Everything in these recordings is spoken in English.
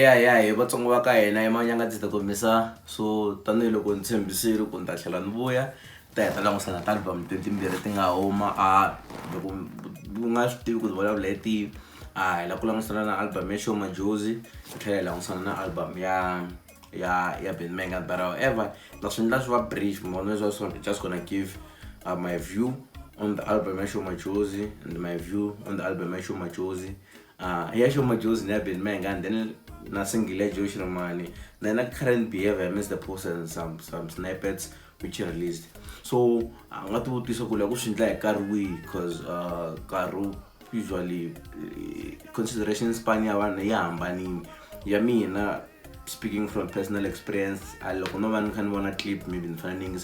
ya hi vatsongo va ka hina emanyanga ndzi ta kombisa so tanihiloko ndzi tshembisile ku ni ta tlhela ni vuya ta heta langusana ta album timbirhi ti nga huma loko u nga swi tivi ku ti vulavula hi tihi hi la ku langusana na album ya Sho Madjozi hi tlhela hi langusana na album ya Mayengani, but however leswi ndla swi va brief mona just gonna give my view on the album ya Sho Madjozi and my view on the album ya Sho Madjozi. Yeah, Sho Madjozi never been Mayengani, then nothing Josh Romani. Then a current behavior, I missed the post and some snippets which are released. So I'm not to this like kwihi because karu usually consideration span ya mina speaking from personal experience. I look no one can want a clip maybe in finding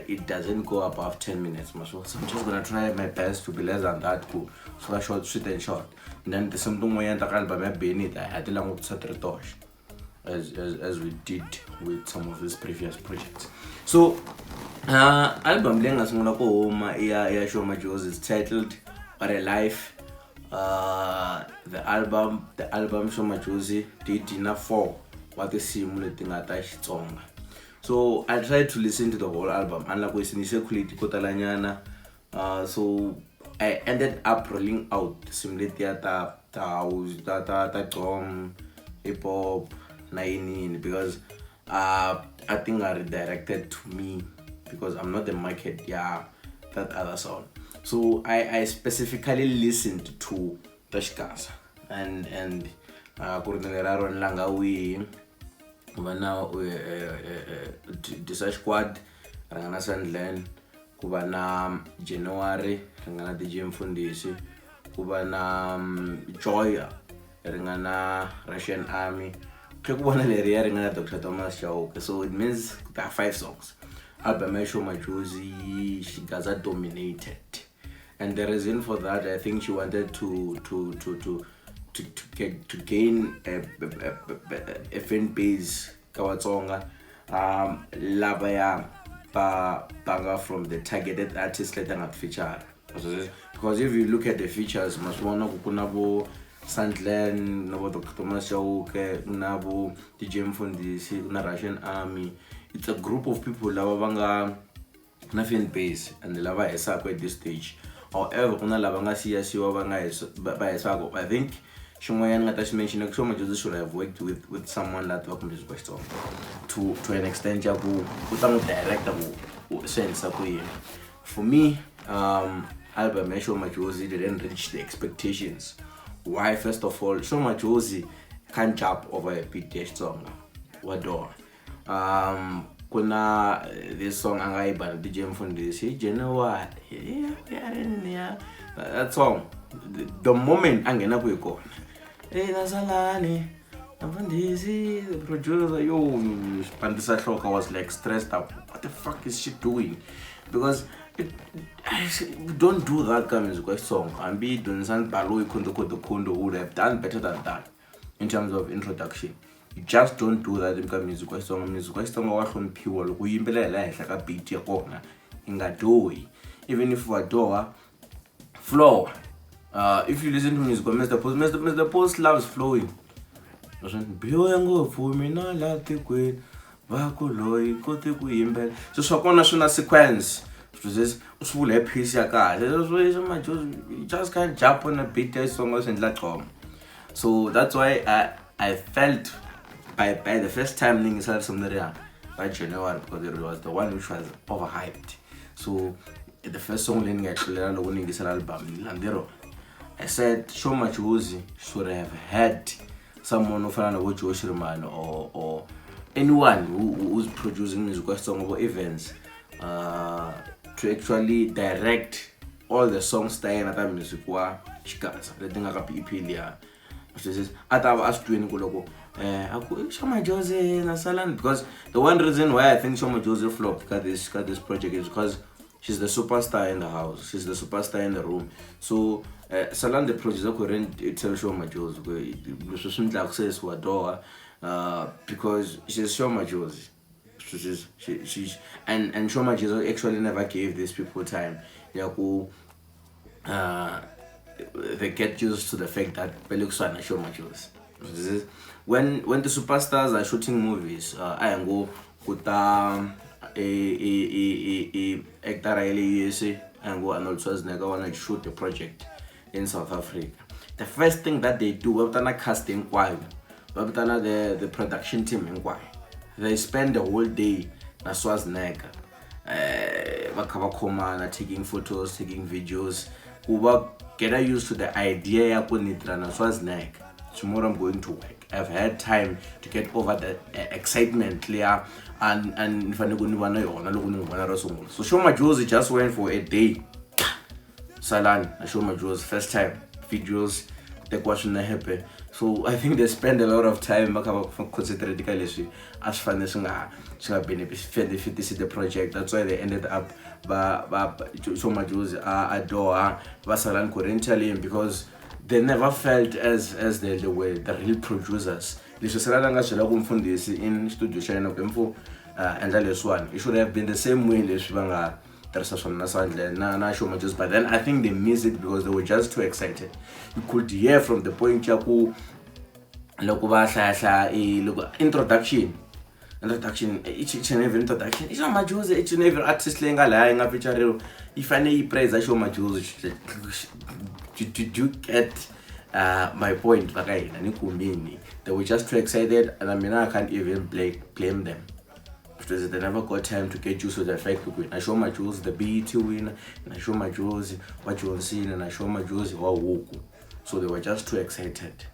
it doesn't go above 10 minutes. So I'm just gonna try my best to be less than that cool. So I short, sweet and short. And then there's something way and I had to learn to as we did with some of his previous projects. So album lenga singona ko homa ya Sho Madjozi is titled What a Life. The album Sho Madjozi did enough for what the simu leti nga ta Xitsonga. So I tried to listen to the whole album unlike we sinise quality kotalanyana. So I ended up rolling out simulate ta house ta drum hip hop naini because I think are redirected to me because I'm not the market that other song. So I specifically listened to Tashkas and Kurunelaro and Langawi now Disa Squad Rangana Sandland Kubana January Rangana the Gym Fundisi Kubana Joy Rangana Russian Army Kubana Leria Rangana Dr. Thomas Shao. So it means there are 5 songs. Album Sho Madjozi, she Gaza dominated. And the reason for that, I think she wanted to gain a fan base kawatsonga labaya banga from the targeted artists that are featured. Because if you look at the features, maswana kukunabo Sandland, nabo Dr. Thomas Shauke, nabo DJ Mfundisi, na Russian Army. It's a group of people lava banga na fan base and the lava esako at this stage. However, kuna lava nga siwa banga ba esako. I think Shumayan Ngatash mentioned Sho Madjozi should have worked with someone that worked with this to an extent jabu utang director sense for me album Sho Madjozi didn't reach the expectations. Why? First of all, Sho Madjozi can't jump over a beat song. What door? Kuna this song anga ibana DJ Mfundisi January that song the moment angena kuyikona nasalani Mfundisi the producer Pandisa Hloka was like stressed up. What the fuck is she doing? Because don't do that kind of song and be doing some balo kondo would have done better than that in terms of introduction. You just don't do that in music song wa hlompiwa loko yimbelela ehla ka beat ya kona ingadoi even if wadoa flow. If you listen to music Mr. Post loves flowing. Biyo yango fumi na lati kwe vakuloi kote kuyimbela so swakona swina sequence usivule piece ya kahle you just can't jump on a beat song osendla gqoma. So that's why I felt by the first time ningisala something by January because it was the one which was overhyped. So the first song leningayihlulela loko ningisala album landero I said Sho Madjozi should have had someone ofana no Josh Romani or anyone who's producing music song or events to actually direct all the songs that are music wa Xikaza leti nga ka EP liya. Ata asked doing kuloko Sho Madjozi na Salan because the one reason why I think Sho Madjozi flopped got this project is because she's the superstar in the house. She's the superstar in the room. So Salan the producer couldn't tell Sho Madjozi because she's Sho Madjozi. And Sho Madjozi actually never gave these people time. they get used to the fact that Xana Sho Madjozi. When the superstars are shooting movies, I go kuta a actor USA and go Arnold Schwarzenegger want to shoot a project in South Africa. The first thing that they do, we're casting the production team in Kwai. They spend the whole day na Schwarzenegger. Taking photos, taking videos. Get used to the idea ya kunitra Schwarzenegger. Tomorrow I'm going to work. I've had time to get over the excitement clear and if I so Sho Madjozi just went for a day. Salan, Sho Madjozi first time videos, the question happen. So I think they spend a lot of time concentrating as far as benefit the project. That's why they ended up Sho Madjozi adore Salan currently because they never felt as they were the real producers. In studio and it should have been the same way but then I think they missed it because they were just too excited. You could hear from the point introduction, each and every introduction. Sho Madjozi, each and every artist if I need praise Sho Madjozi. Did you get my point? They were just too excited, and I can't even blame them because they never got time to get used to the fact that Sho Madjozi the BET winner, and Sho Madjozi what you seen, and Sho Madjozi wow. So they were just too excited.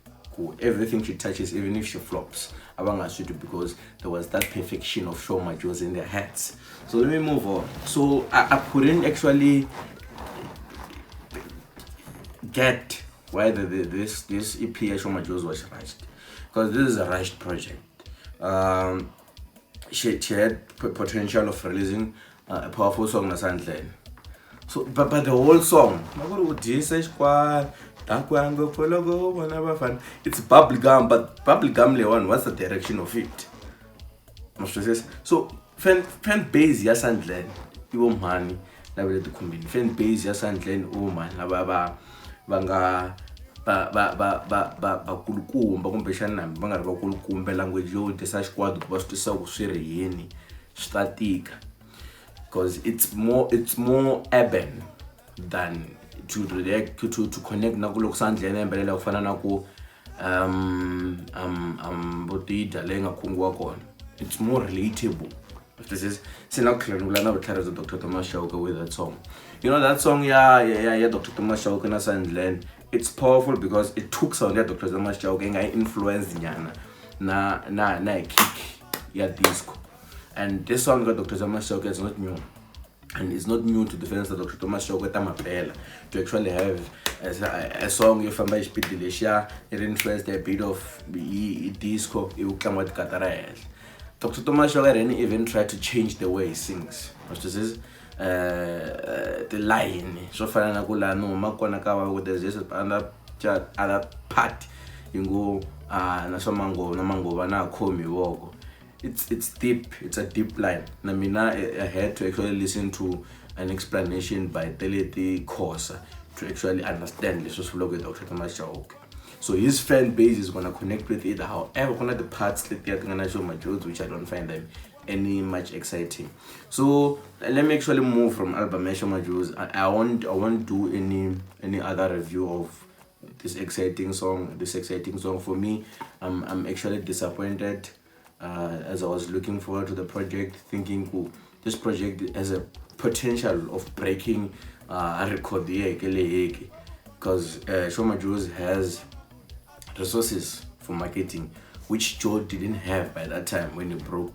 Everything she touches, even if she flops, because there was that perfection of Sho Madjozi in their heads. So let me move on. So I couldn't actually get why this EP Sho Madjozi was rushed, because this is a rushed project. She had potential of releasing a powerful song na hundla. So but the whole song it's bubblegum, but bubblegum Leon, what's the direction of it? So fan base ya hundla imani fan base ya hundla banga kulukumba kumbexana bangari va kulukumba language yo tisa xikwadi ku va swi twisisa ku swi ri yini swi ta tika because it's more urban than to react to connect na ku loko sandleni embelela ku fana na ku botida leyi nga khungiwa kona. It's more relatable. This is Dr. Thomas Chauke with that song. You know that song, yeah, Dr. Thomas Chauke na Sandland. It's powerful because it took sound Dr. Thomas Chauke and influenced Xana na kick ya disco. And this song got Dr. Thomas Chauke is not new. And it's not new to the fans that Dr. Thomas Chauke tamapela to actually have a song if I'm speed delicious, it influenced a bit of disco, it will come with Qatar. Dr. Thomas Chauke didn't even try to change the way he sings. Says the line. So far na kula no makona ka with there's just other part. You go na somango na mango bana khomi woko. It's deep. It's a deep line. I had to actually listen to an explanation by the leti course to actually understand this was vlog Dr. Thomas Chauke. So his fan base is gonna connect with it. However, one of the parts that they're gonna show Madjozi, which I don't find them any much exciting. So let me actually move from album Sho Madjozi. I won't do any other review of this exciting song. For me, I'm actually disappointed. As I was looking forward to the project, thinking this project has a potential of breaking a record because Sho Madjozi has resources for marketing, which Joe didn't have by that time when he broke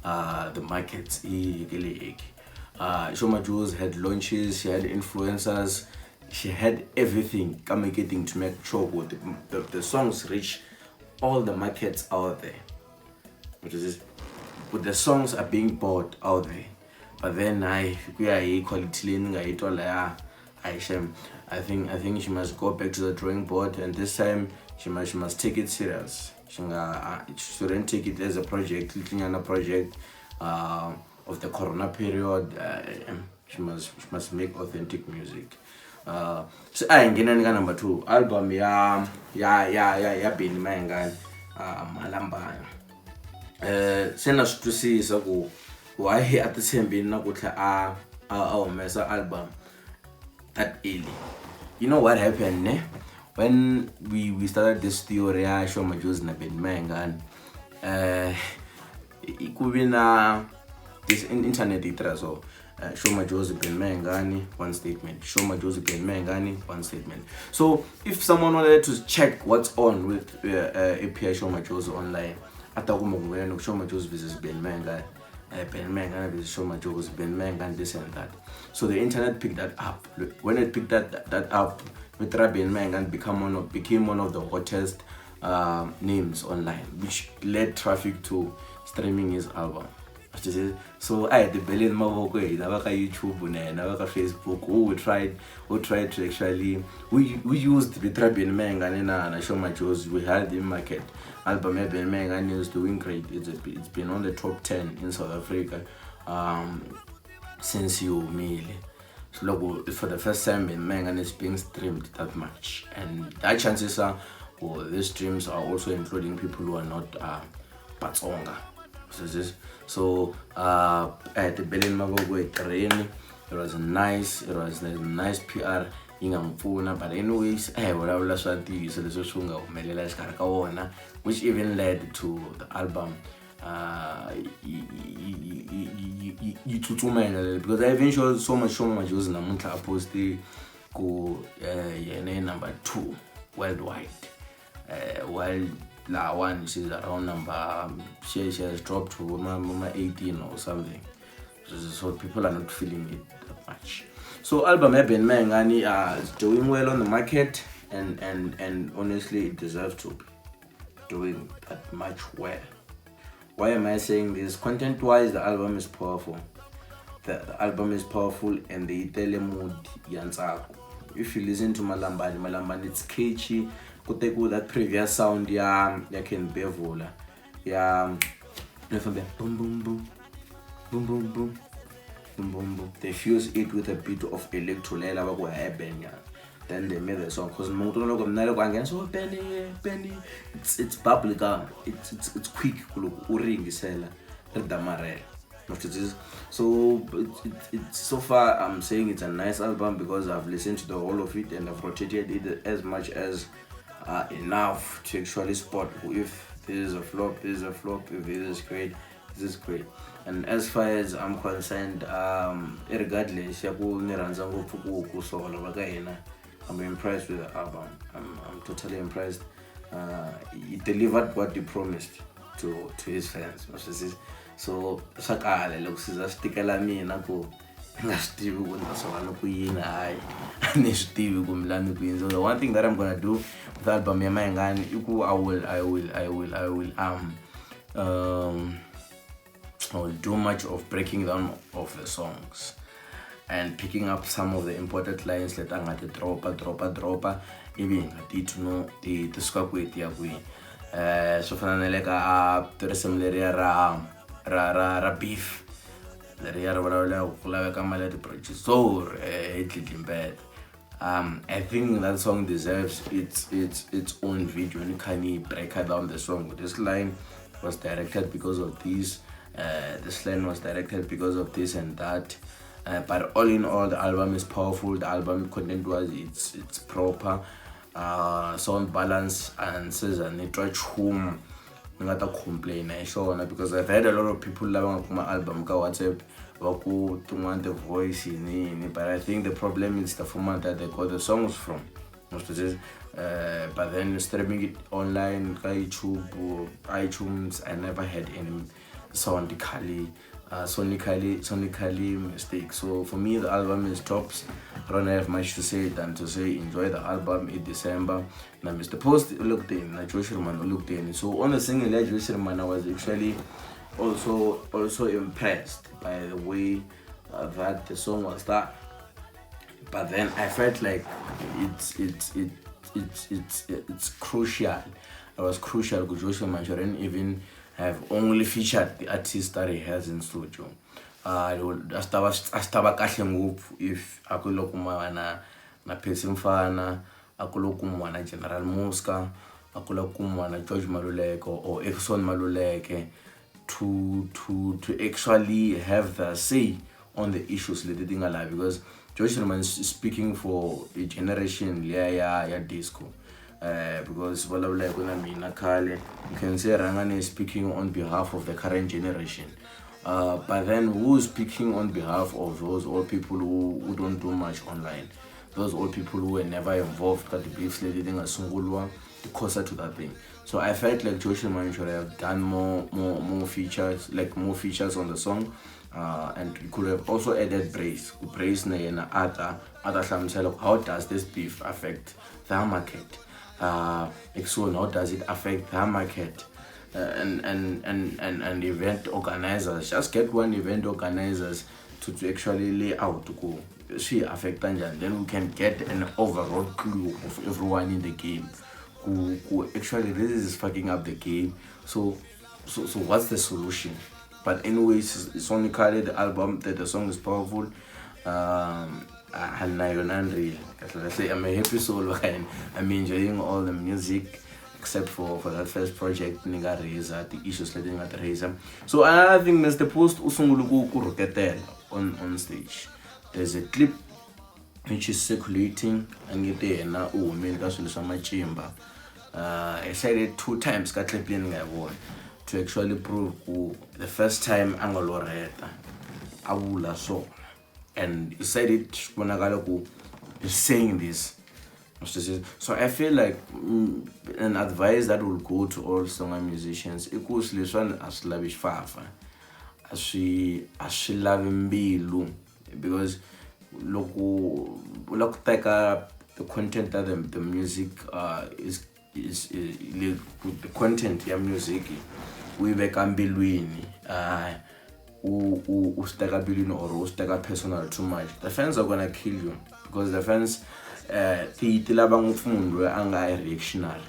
the markets. Sho Madjozi had launches, she had influencers, she had everything marketing to make sure the songs reach all the markets out there. But the songs are being bought out there. But then I think she must go back to the drawing board, and this time she must take it serious. She shouldn't take it as a project, of the corona period. She must make authentic music. So ngenani ka number 2 album ya Benny Mayengani malambana. Sena swi twisisa ku why a titshembini na ku tlha a humesa album that early. You know what happened, ne? When we started this theory ya Sho Madjozi na Benny Mayengani, could na this internet itra so Sho Madjozi Benny Mayengani one statement, Sho Madjozi Benny Mayengani one statement. So if someone wanted to check what's on with API Sho Madjozi online, atakumongwena Sho Madjozi versus Benny Mayengani, Benny Mayengani versus Sho Madjozi, Benny Mayengani this and that. So the internet picked that up. When it picked that up, Benny Mayengani became one of the hottest names online, which led traffic to streaming his album. So I had the billion mavoko nabaka YouTube nabaka Facebook who tried to actually we used Benny Mayengani na Sho Madjozi. We had the market album ya Benny Mayengani is doing great. It's been on the top 10 in South Africa since you melee. So look, for the first time Benny Mayengani is being streamed that much, and that chances are these streams are also including people who are not Batsonga. So at the Berlin Magogo it was nice PR ingamfuna, but anyways whatever swati so leso shunga umelela isikara ka wona, which even led to the album yithuthumela, because I even showed so much Sho Madjozi namunhla aposti ku yena number 2 worldwide, while la one she's around number she has dropped to 18 or something. So people are not feeling it that much. So album ya Benny Mayengani is doing well on the market, and honestly it deserves to be doing that much well. Why am I saying this? Content wise, the album is powerful. The album is powerful, and the itele mood yansako. If you listen to Malambani, it's catchy. Kuteko that previous sound ya Ken Bevola, boom boom boom boom boom boom boom boom boom boom. They fuse it with a bit of electrolela bako ebenya. Then they made the song because so Benny, it's bubblegum, it's quick uringisela redamarela. So it's so far I'm saying it's a nice album because I've listened to the whole of it and I've rotated it as much as enough to actually spot if this is a flop, this is a flop, if this is great, this is great. And as far as I'm concerned, regardless, I'm impressed with the album. I'm totally impressed. He delivered what he promised to his fans. So sakale lokusiza stikela mina ku ngasidivi kuntasona kuyini hayi anesidivi kumlami kuyini. So the one thing that I'm gonna do with the album ya Mayengani I will do much of breaking down of the songs and picking up some of the important lines that anga te dropa even ngati to know the squakweti ya kwi so fana leka similar ra beef leri ya ravula ku laveka mali ya producer bad. I think that song deserves its own video, and you can break down the song. This line was directed because of this, this line was directed because of this and that, but all in all the album is powerful. The album content was it's proper, sound balance, and says and it try to not a complain because I've heard a lot of people love my album ka WhatsApp to want the voice in, but I think the problem is the format that they got the songs from. But then streaming it online, YouTube or iTunes, I never had any sonically mistake. So for me, the album is tops. I don't have much to say than to say enjoy the album in December. Now Mr. Post looked in, Joe Sherman looked in. So on the single Joe Sherman, I was actually also impressed by the way that the song was done. But then I felt like it's crucial. It was crucial because Joe Sherman shouldn't even have only featured the artist that he has in studio. Astaba kahle ngopfu if akuloko mana na Phesi Mfana, akulakumwana General Muska, akulakumwana George Maluleke or Exxon Maluleke to actually have the say on the issues leti ti nga la, because Joyce Roman is speaking for a generation ya disco. Because Ikhale, you can say Rangane is speaking on behalf of the current generation. But then who's speaking on behalf of those old people who don't do much online? Those old people who were never involved, got the beefs leading a sungulwa, the closer to that thing. So I felt like Joyce Roman should have done more features, like more features on the song. And we could have also added Brace na other himself. How does this beef affect the market? Exxon, how does it affect the market? And event organizers, just get one event organizers to actually lay out to go see affect and then we can get an overall clue of everyone in the game who actually this is fucking up the game. So what's the solution? But anyways, it's only called the album that the song is powerful. I'm a happy soul. I'm enjoying all the music except for that first project, the issues letting at raise. So another thing is the post usunguluku on stage. There's a clip which is circulating and you there now chamber. I said it 2 times to actually prove the first time Angoloreta Awula so, and he said it when is saying this. So I feel like an advice that will go to all song musicians equals this one as lavish fafa as she love mbilu, because look take the content that the music is the content ya music we back ambilwini usteka bilwini or usteka personal too much. The fans are gonna kill you, because the fans anga reactionary.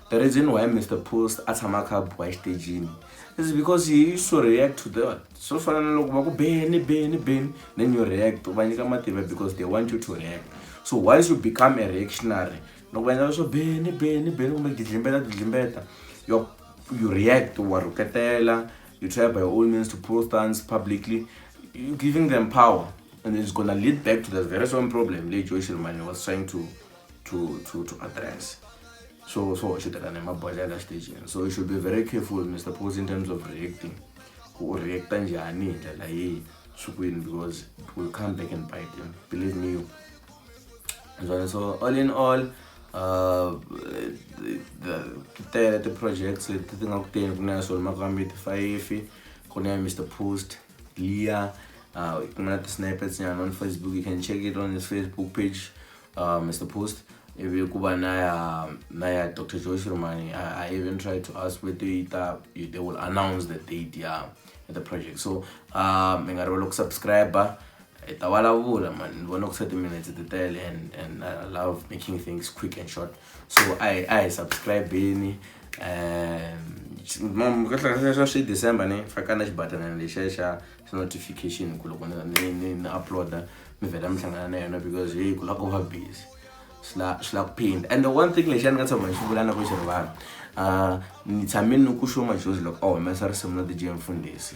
The reason why Mr. Post atamaka boy staging is because he used to react to that. So for then you react because they want you to react. So once you become a reactionary, no when also you react to Warukatela, you try by all means to post things publicly, you're giving them power. And it's gonna lead back to the very same problem Late Joyce Romani was trying to address. So should have stage. So you should be very careful, Mr. Post, in terms of reacting. Who react because it will come back and bite you. Believe me. So all in all, the projects Mr. Post, Leah, the snippets on Facebook. You can check it on his Facebook page, Mr. Post. If you go by Naya Dr. Joyce Romani, I even tried to ask whether they will announce the date at the project. So look subscriber. Man, 30 minutes at the tail, and I love making things quick and short. So I subscribe Beni. December if I can't button and the share notification upload because you could over base slack paint. And the one thing like Xana got some shubulana question it's a menu kusho Madjozi like oh mesar some not the gym fundesi.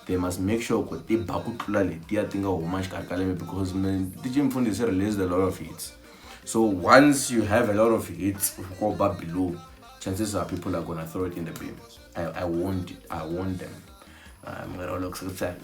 They must make sure that they bakutulale they think of much because the gym fundesi released a lot of hits. So once you have a lot of hits go back below, chances are people are gonna throw it in the bin. I want them. I'm gonna look subscribe.